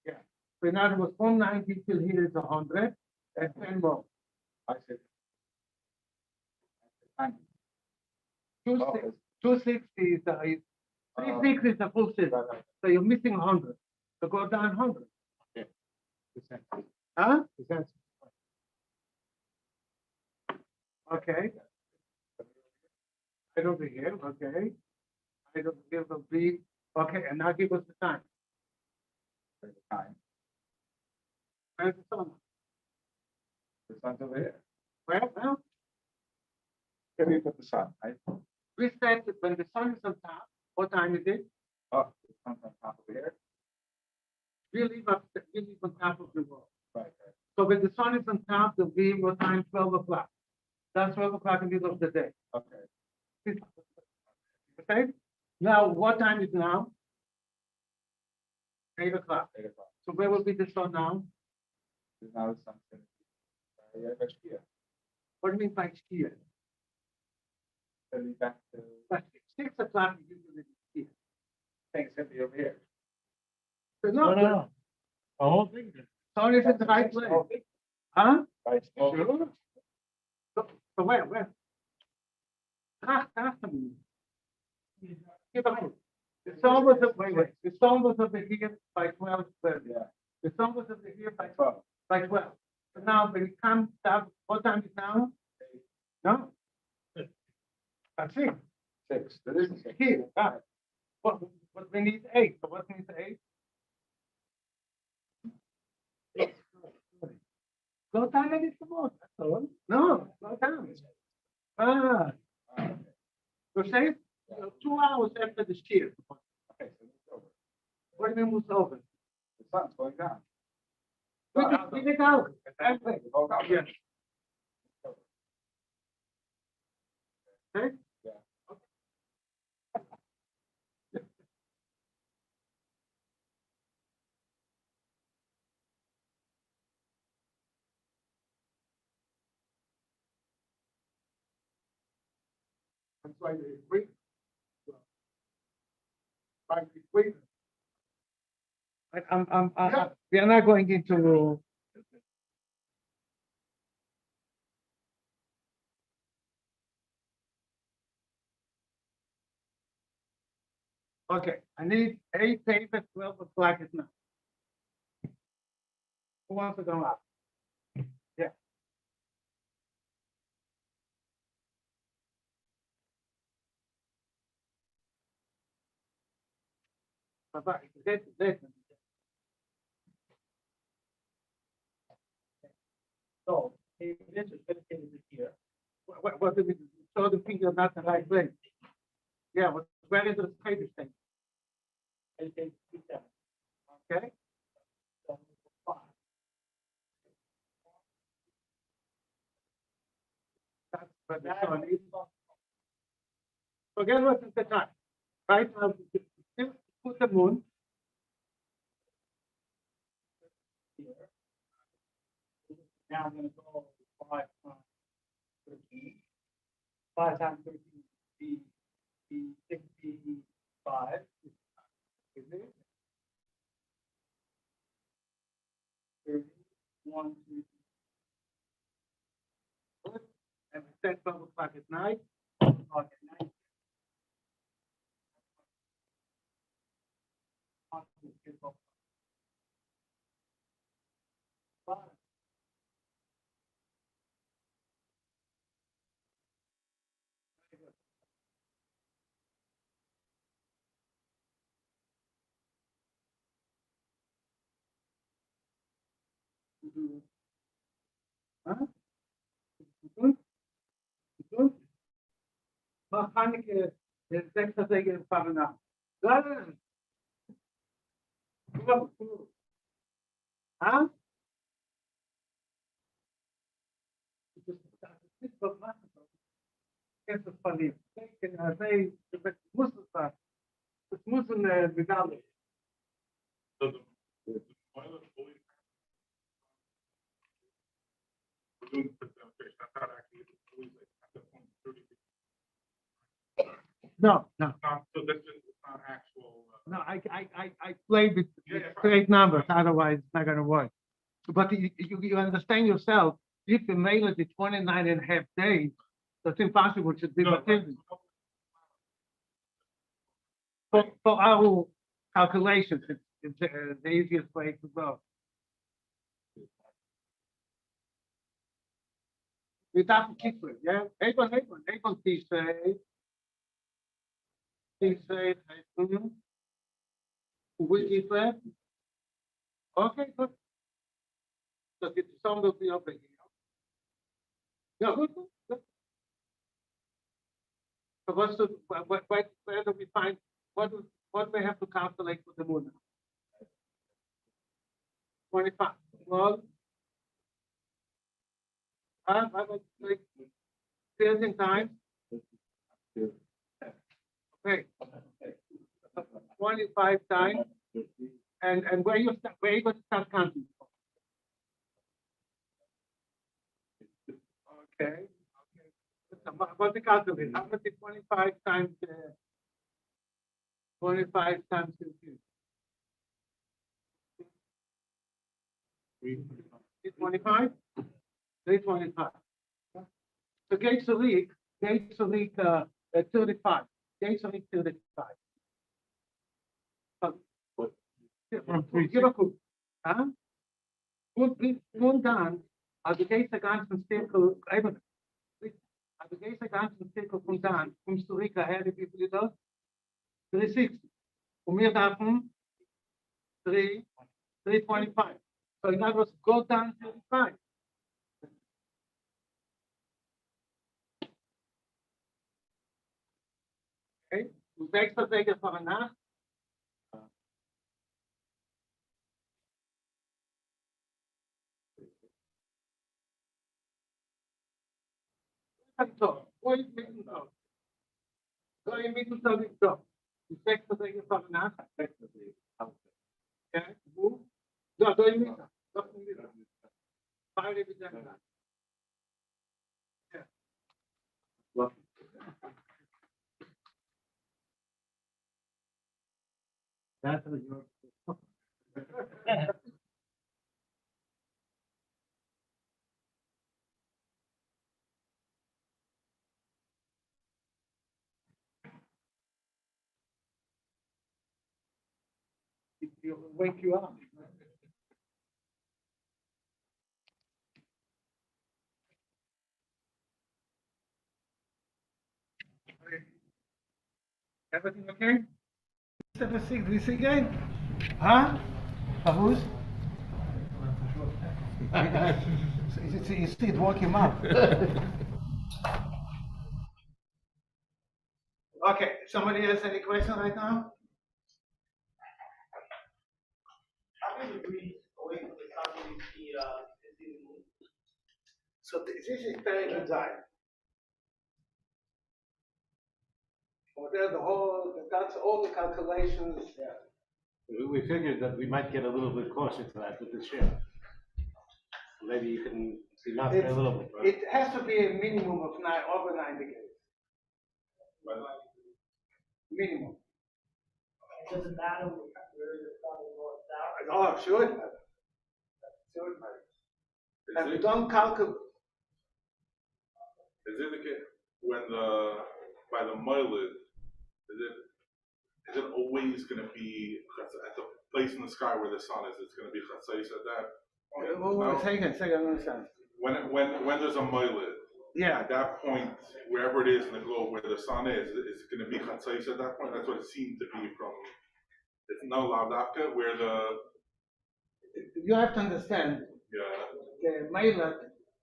Yeah. So in other words, from 90 till here is 100, and 10 more. I said 260 is 360 is the full system. So you're missing 100. So go down 100. Huh? Okay. Right over here, okay. Right over here will be, okay, and now give us the time. Where's the sun? The sun's over here. Well, Can we put the sun? Right? we said that when the sun is on top, what time is it? Oh, the sun's on top over here. We leave on top of the world. Right. So when the sun is on top, it'll be what time? 12 o'clock. That's 12 o'clock in the middle of the day. Okay. Okay? Now, what time is now? 8 o'clock. 8 o'clock. So where will be the sun now? Because now the sun's going to be next year. What do you mean by here? Then we back to But 6 o'clock is usually here. things going to be over here. So No, no, no. The whole thing. sun is in the right place. Huh? Right. Sure. So where? The stone was up, wait, the stone was over here by 12, Yeah. the stone was over here by 12. So now when it comes down, what time is now? No? That's it. 6. There is a 6. Here, right. What we need 8, so what needs 8? Go down a little more, that's all. No, go down. Ah, so say, 2 hours after the shear. Okay, so it's over. What do you mean moves over? The sun's going down. We take out. Exactly. Oh, no. Yes. Okay? Yeah. That's why they wait. Why they wait. We are not going into. Okay, I need 8 paper, 12 o'clock at night. Who wants to go out? Yeah. Bye-bye. Listen. So, if this is dedicated here, what do we, show the finger not the right place? Yeah, where is the paper thing? Okay? That's what the sun is. Forget what is the time. Right now, just put the moon. Here. Now I'm gonna go 5 times 13. 5 times 13 be 65. Is it? 30, 1, 2, 3. And we set 12 o'clock at night. 12 o'clock at night. Huh? Good? Good? Maar ga ik zeg dat tegen van nou. Huh? Essa família. Tem música, os músicos legal. So the toilet fully. We're doing the fish, that's not actually, it's always like at the point 30. No. So this is not actual. No, I played with Yeah, yeah, straight numbers, otherwise it's not gonna work. But you understand yourself, if you mail it to 29 and a half days, that's impossible to do. No, But right. for our calculations, it's the easiest way to go. Without keep it, yeah? Avon, T-say, we keep it. Okay, good. So it's some of the other. Yeah, good. So where do we find, what we have to calculate for the moon? 25, well. I would like, in time. Okay. 25 times, and where you going to start counting? Okay. What's the calculate? How much is 25 times 25 times 15? 25? 325. the gates a week, 35, gates a week 35. Give a coup. Huh? Und dann, also gehst du ganzen Zirkel, eben, also gehst du ganzen Zirkel von dann, kommst du zurück daher, wie viel ist das? 360. Und wir davon 325. So in other words, go down 35. Okay, du wächst das Wege von nach. So, wo ist Mitteltag? So im Mitteltag ist so. Du wächst das Wege von nach. Ja, wo? So, da im Mitteltag. Doch im Mitteltag. Beide wieder. Ja. That's what you're. It'll wake you up. Everything okay? 76, we see again? Huh? Who's? You see it woke him up. Okay, somebody has any question right now? So this is very design. Well, there's that's all the calculations. We figured that we might get a little bit closer to that with the share. Maybe you can see not a little bit. Right? It has to be a minimum of over 9 degrees. Minimum. It doesn't matter where the sun is north, south. Oh, sure it matters. Sure it matters. And we don't calculate. Is it the case when by the mileage, is it always gonna be at the place in the sky where the sun is, it's gonna be chatzais at that point? No? Second. When there's a mileage, Yeah. at that point, wherever it is in the globe where the sun is gonna be chatzais at that point? That's what it seemed to be from, it's no lavdaka where You have to understand, yeah,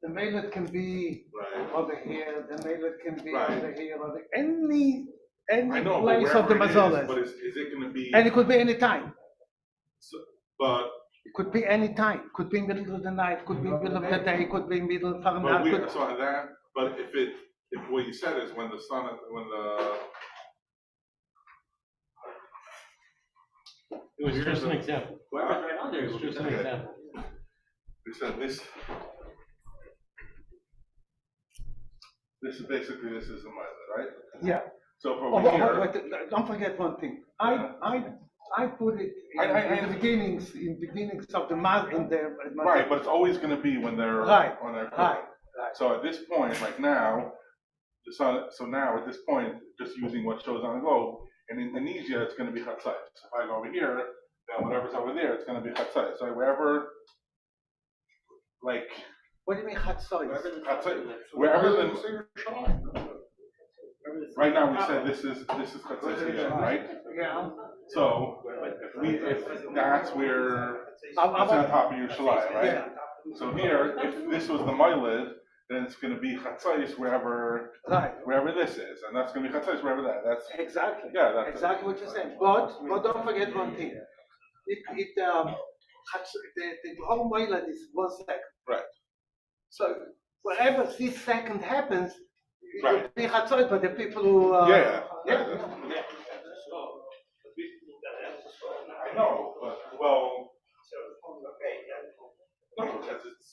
the mailet can be right. over here, the mailet can be Right. over here, any I know, but place of the wherever it is, but mazolas. is it gonna be, And it could be any time. but It could be any time. Could be middle of the night, could be middle of the day, could be middle of the But night. so that, but if what you said is when the sun, It was just an example. well, It was just an example. we said this is basically, this is the method, right? Yeah. So for Oh, over here, wait, don't forget one thing. I put it in the beginnings of the month in the. right, but it's always gonna be when they're, Right, when they're. right. So at this point, like now, the sun, so now at this point, just using what shows on the globe, in Indonesia, it's gonna be chatzai. So if I go over here, then whatever's over there, it's gonna be chatzai. So wherever, like, What do you mean chatzai? wherever the, right now, we said this is chatzai here, right? Yeah. So, if that's where, it's on top of Yerushalayim, right? Yeah. So here, if this was the Moiled, then it's gonna be Chatzais wherever this is, and that's gonna be Chatzais wherever that's. Exactly. Yeah, that's exactly what you're saying. But don't forget one thing. The whole Moiled is 1 second. Right. So wherever this second happens, it Right. will be Chatzot, but the people who. Yeah. Yeah. I know, but, well. No, because it's.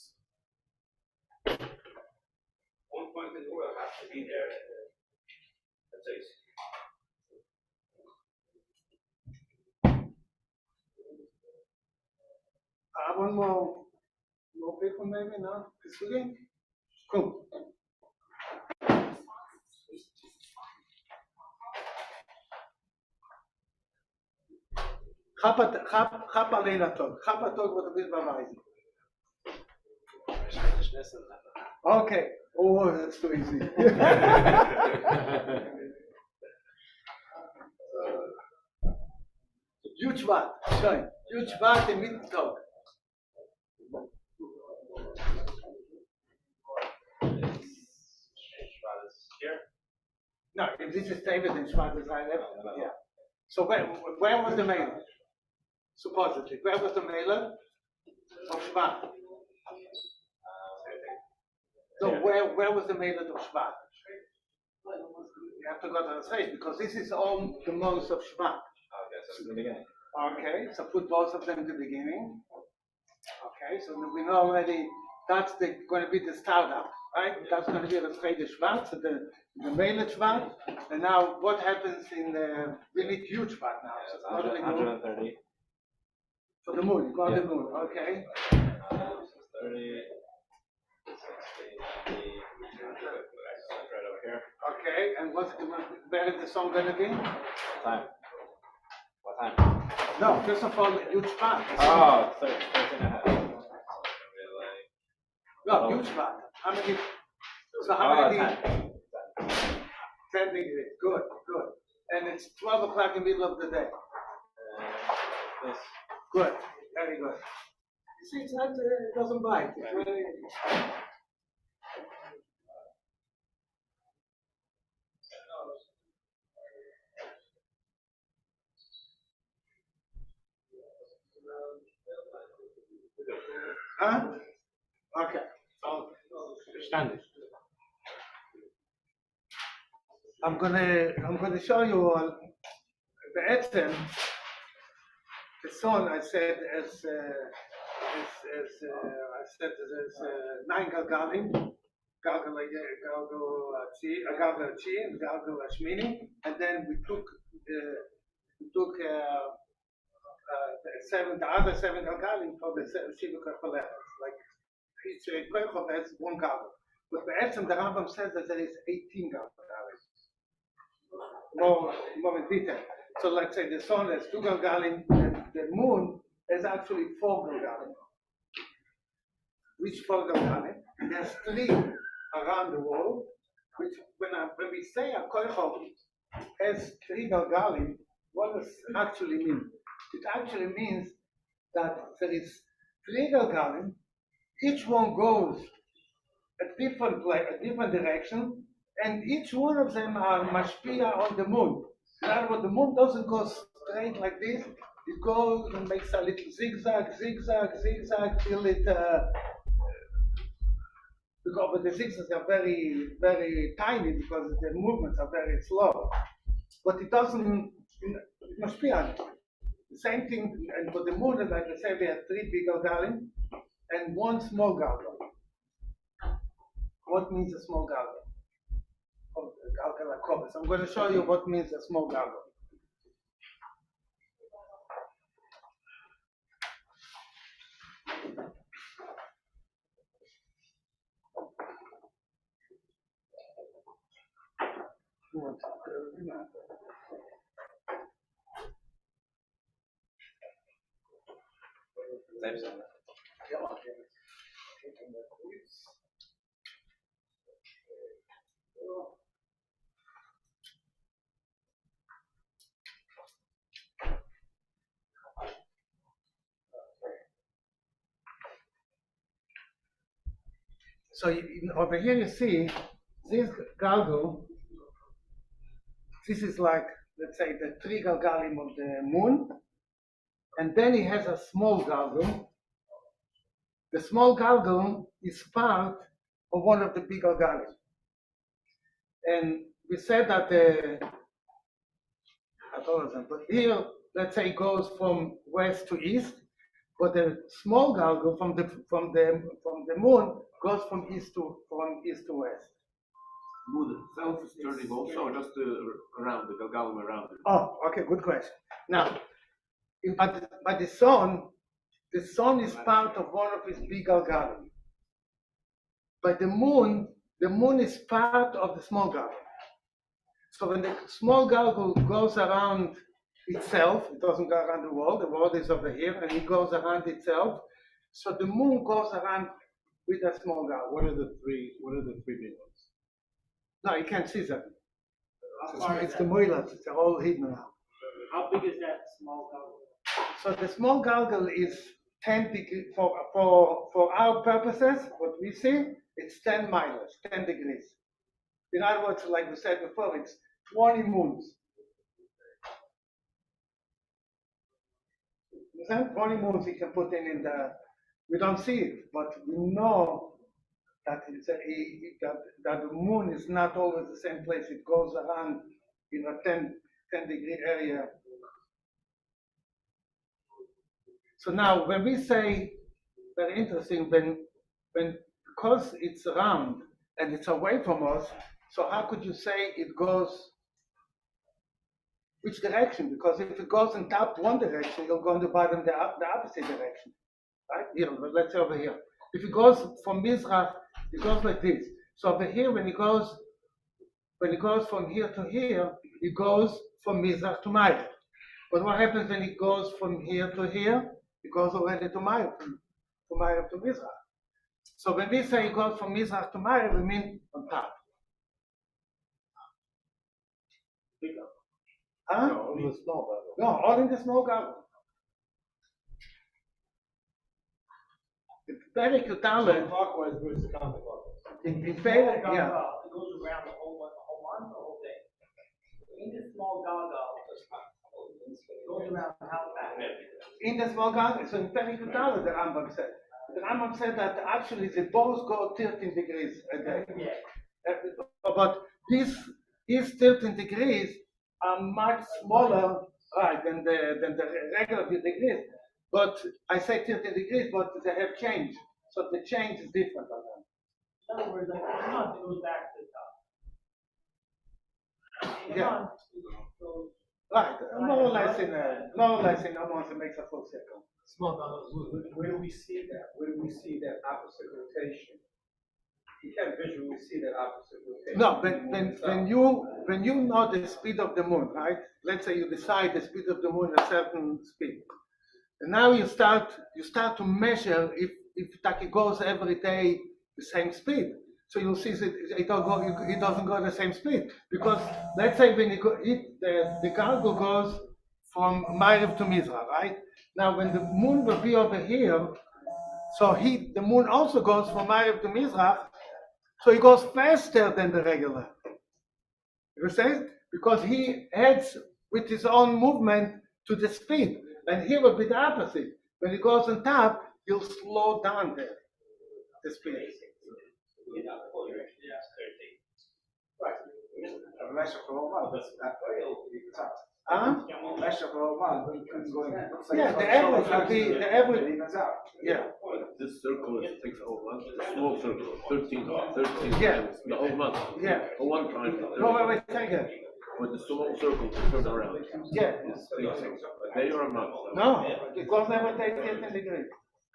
One point in the world has to be there. That's it. One more people maybe, no? This again? Cool. Chapa Leila Tov. Chapa Tov wird ein bisschen beweisen. Okay. Oh, that's too easy. Jutschwat. Schön. Jutschwat im Mittag. No, if this is David in Shvat design, yeah. So where was the mailer? Supposedly, where was the mailer of Shvat? So where was the mailer of Shvat? You have to go to the side because this is all the months of Shvat. Okay, so put both of them in the beginning. Okay, so we know already that's going to be the startup, right? That's going to be the Hachodesh Shvat, so the Meilet Shvat. And now what happens in the, we need huge Shvat now. So it's not really 130. for the moon, you got the moon, okay? 30, 60, 90, right over here. Okay, and where is the song going to be? What time? What time? No, first of all, huge Shvat. Oh, 13 and a half. No, huge Shvat. How many? So how many? 10. 10 degrees. Good, good. And it's 12 o'clock in the middle of the day. This. Good, very good. You see, it's not, it doesn't bite. It's really... Huh? Okay. Verstandig. I'm gonna show you the etzem. The sun I said as I said as 9 galgalim, galgal chi, and galgal shmini, and then we took the other 7 galgalim for the shiva koleches. Like each kochov has 1 galgal. But the etzem, the Rambam says that there is 18 galgalim. More in detail. So let's say the sun has 2 galgalim, and the moon has actually 4 galgalim. Which 4 galgalim? There's 3 around the world. Which when we say a koichov has 3 galgalim, what does it actually mean? It actually means that there is 3 galgalim. Each one goes a different place, a different direction, and each one of them are mashpia on the moon. In other words, the moon doesn't go straight like this. It goes and makes a little zigzag, zigzag, zigzag till it. But the zigzags are very, very tiny because the movements are very slow. But it doesn't. It mashpia. The same thing, and for the moon, like I said, we have 3 big galgalim and 1 small galgal. What means a small galgal? I'm going to show you what means a small galgal. So over here you see this galgal. This is like, let's say, the 3 galgalim of the moon, and then it has a small galgal. The small galgal is part of one of the big galgalim. And we said that but here, let's say, it goes from west to east, but the small galgal from the moon goes from east to west. Moon itself is turning also, or just around the galgalim around it? Oh, okay, good question. Now, but the sun is part of one of his big galgalim. But the moon is part of the small galgal. So when the small galgal goes around itself. It doesn't go around the world is over here, and it goes around itself. So the moon goes around with a small galgal. What are the three big ones? No, you can't see them. How far is It's the that? moilats, it's all hidden now. How big is that small galgal? So the small galgal is 10 degrees, for our purposes, what we see, it's 10 miles, 10 degrees. In other words, like we said before, it's 20 moons. Understand? 20 moons you can put in the, we don't see it, but we know that that the moon is not always the same place. It goes around in a 10 degree area. So now when we say, very interesting, when because it's round and it's away from us, so how could you say it goes which direction? Because if it goes in top one direction, it'll go in the bottom the opposite direction. Right? Here, let's say over here. If it goes from Mizrach, it goes like this. So over here, when it goes from here to here, it goes from Mizrach to Ma'ariv. But what happens when it goes from here to here? It goes already to Ma'ariv, from Ma'ariv to Mizrach. So when we say it goes from Mizrach to Ma'ariv, we mean on top. Huh? No, only the small galgal. No, all in the small galgal. It's very So Kutalet. clockwise versus counterclockwise. In fact, Small yeah. galgal, it goes around the whole month, the whole day. In the small galgal, it goes around how fast? In the small galgal, so in very Kutalet, the Rambam said. The Rambam said that actually they both go 13 degrees a day. Yeah. But these 13 degrees are much smaller, right, than the regular degrees. But I say 13 degrees, but they have changed. So the change is different on them. In other words, like every month it goes back to the top. Every Yeah. month it goes. Right, more or less in almost it makes a full circle. Small galgal. Where do we see that? Where do we see that opposite rotation? You can't visually see that opposite rotation. No, when you know the speed of the moon, right? Let's say you decide the speed of the moon at a certain speed. And now you start to measure if it goes every day the same speed. So you'll see that it doesn't go the same speed. Because let's say when the galgal goes from Ma'ariv to Mizrach, right? Now when the moon will be over here, so the moon also goes from Ma'ariv to Mizrach, so he goes faster than the regular. You understand? Because he adds with his own movement to the speed. And here will be the opposite. When he goes on top, he'll slow down there, the speed. Measure for a whole month, that's not Huh? measure for a whole month, going. Yeah, the average will be, the average, Evens out. yeah. This circle is takes a whole month, a small circle, 13 Yeah. times, the whole month. Yeah. For one time. No, wait, say again. With the small circle to turn around. Yeah. This takes a day or a month. No, it goes never take 13 degrees.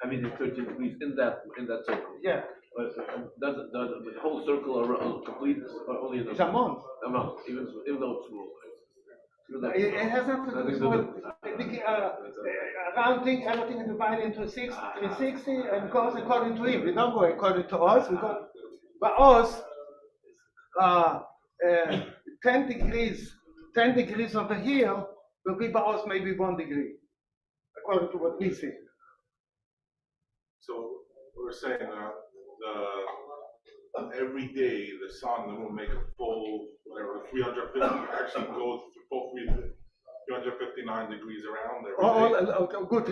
I mean, it's 13 degrees in that circle. Yeah, But does the whole circle around complete or only in it's a month. a month, even though it's small? It has nothing to do with rounding, everything is divided into 360 and goes according to him. We don't go according to us. We go, but us, 10 degrees over here will be by us maybe 1 degree, according to what we see. So we're saying every day the sun and the moon make a full, whatever, 350, actually goes to full 359 degrees around every day. Good,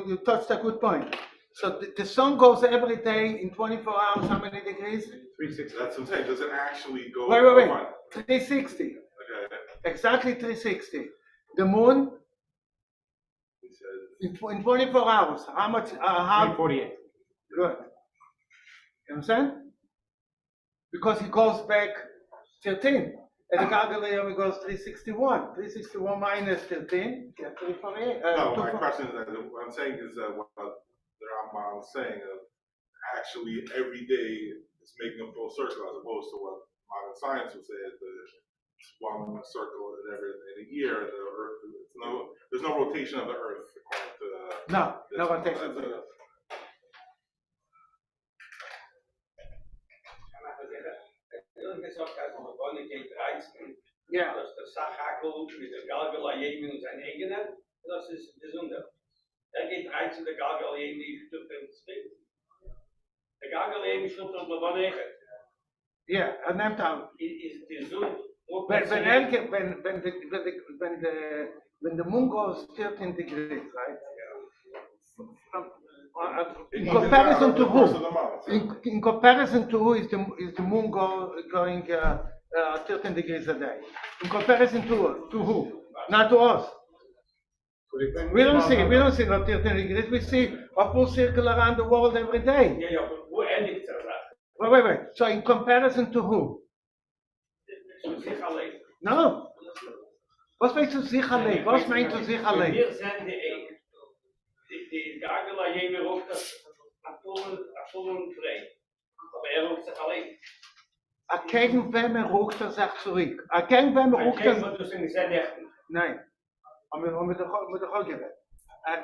you touched a good point. So the sun goes every day in 24 hours, how many degrees? 360, that's what I'm saying, does it actually go? Wait. Fine. 360, Okay, exactly 360. The moon, he says, in 24 hours, how much, how? 348. Good. You understand? Because he goes back 13. And the calculator goes 361. 361 minus 13, yeah, 348. no, my question is, what I'm saying is what the Rambam is saying, actually every day is making a full circle as opposed to what modern science would say is the one circle in a year, the Earth, it's There's no rotation of the earth according to the. No, no rotation of the earth. Yeah. Das ist der Sachakel mit der Galgalayim und seinen eigenen, das ist gesunder. Geht reizen der Galgalayim, die tut den Spiel. Der Galgalayim stimmt uns aber nicht. Yeah, and then time. Ist gesund. When the moon goes 13 degrees, right? In Even comparison now, to the course who? of the month. In comparison to who is the moon going 13 degrees a day? In comparison to who? Not to us. We don't see no 13 degrees. We see a full circle around the world every day. Ja, ja, wo endigt er dat? Wait. So in comparison to who? Zu sich allein. No. Was meint zu sich allein? Was meint zu sich allein? Wir sind die Galgalayim ruft das Apollen frei. Aber ruft sich allein. Gegen wem ruft sich zurück? Gegen wem ruft Dus in zijn echten. Nein. Aber mit der Holger.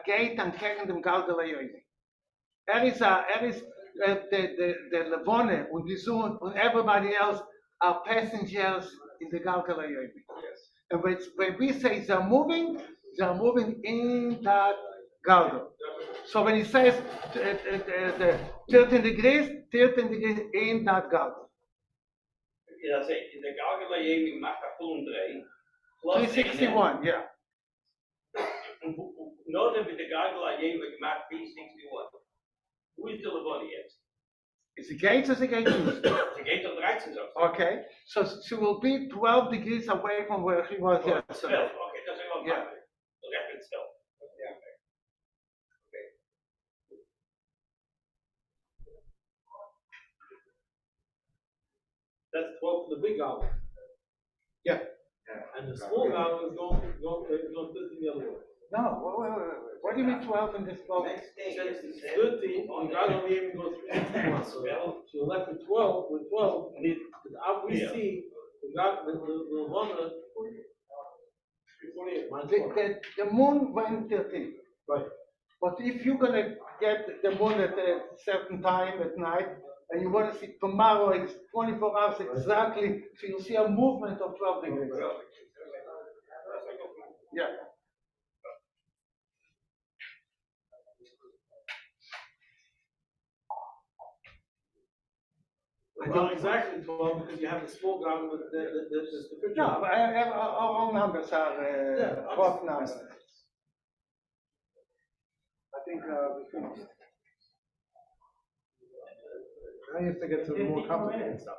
Geht dann gegen den Galgalayim. Ist der Levone und die Sohn und everybody else are passengers in the Galgalayim. And when we say they're moving in that Galgal. So when he says 13 degrees in that Galgal. Ja, zeg, in de Galgalayim maakt Apollen 3. 361, yeah. Noord met de Galgalayim gemaakt 361. Hoe is de Levone jetzt? Is the gate or the gate? Ze geht op 13 zo. Okay, so she will be 12 degrees away from where she was yesterday. Oké, dat is wel Yeah. makkelijk. Dat is echt het stel. Ja, oké. That's 12 for the big owl. Yeah. And the small owl is going 13 the other way. No, wait. What do you mean 12 in this boat? It says it's 13, on God only even goes 51. So you're left with 12, and we see the one 48 minus 1. The moon went 13. Right. But if you're gonna get the moon at a certain time at night, and you want to see tomorrow, it's 24 hours exactly, so you'll see a movement of 12 degrees. Yeah. Not exactly 12 because you have the small ground with the picture. No, but all numbers are rough numbers. I think we finished. Now you have to get to the more complicated stuff.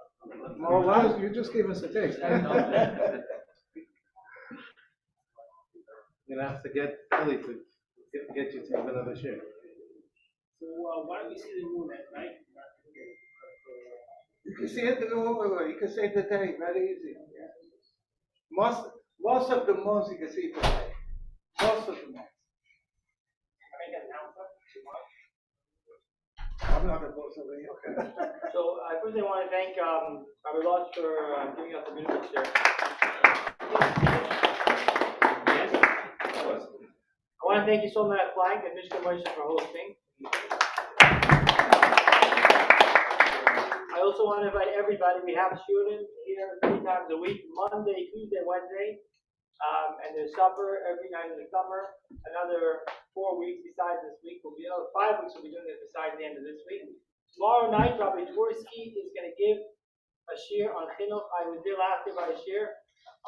More what? You just gave us a taste. You're gonna have to get Ellie to get you to have another share. So, why do we see the moon at night? You can see it, you can see it today, very easy. Most of the months you can see it today. Most of the months. I'm not a boss over here. So, first I want to thank Rabbi Losh for giving us a beautiful share. I want to thank you so much, Flag and Mishka Moshe for hosting. I also want to invite everybody. We have students here 3 times a week, Monday, Tuesday, Wednesday, and there's supper every night in the summer. Another 4 weeks besides this week. Will be another 5 weeks. We'll be doing it besides the end of this week. Tomorrow night, Rabbi Tversky is going to give a shir on Chinuch. I was there last year by a shir.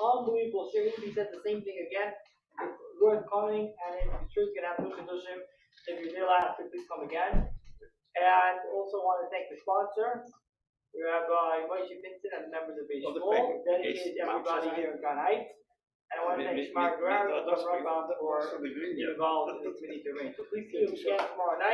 Unbelievable shir. He said the same thing again. It's worth coming, and I'm sure it's going to have two Kiddushim. If you're there last year, please come again. And also want to thank the sponsor. We have Moshe Vincent and members of Beis Shmuel, dedicated to everybody here in Grand Heights. And I want to thank Shmar Guerrero from Rabbi for being involved in the committee to arrange. So please see you again tomorrow night.